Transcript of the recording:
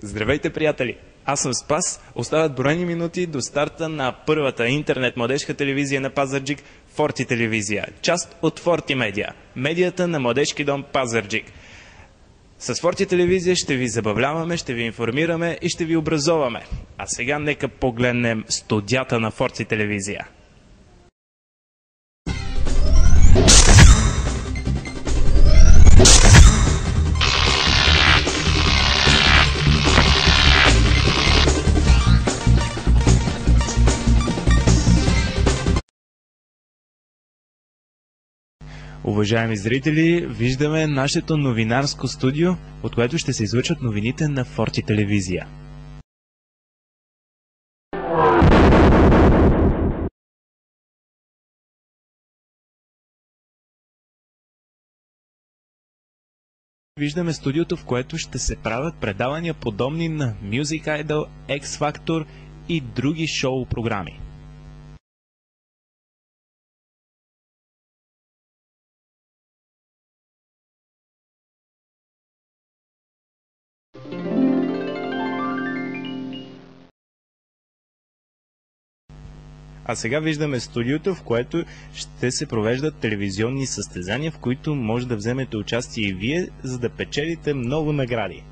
Здравейте, приятели! Аз съм Спас. Остават броени минути до старта на първата интернет младежка телевизия на Пазарджик – Форти телевизия, част от Форти Медиа, медията на Младежки дом Пазарджик. С Форти телевизия ще ви забавляваме, ще ви информираме и ще ви образоваме. А сега нека погледнем студията на Форти телевизия. Уважаеми зрители, виждаме нашето новинарско студио, от което ще се излъчват новините на Форти телевизия. Виждаме студиото, в което ще се правят предавания подобни на Music Idol, X Factor и други шоу програми. А сега виждаме студиото, в което ще се провеждат телевизионни състезания, в които може да вземете участие и вие, за да печелите много награди.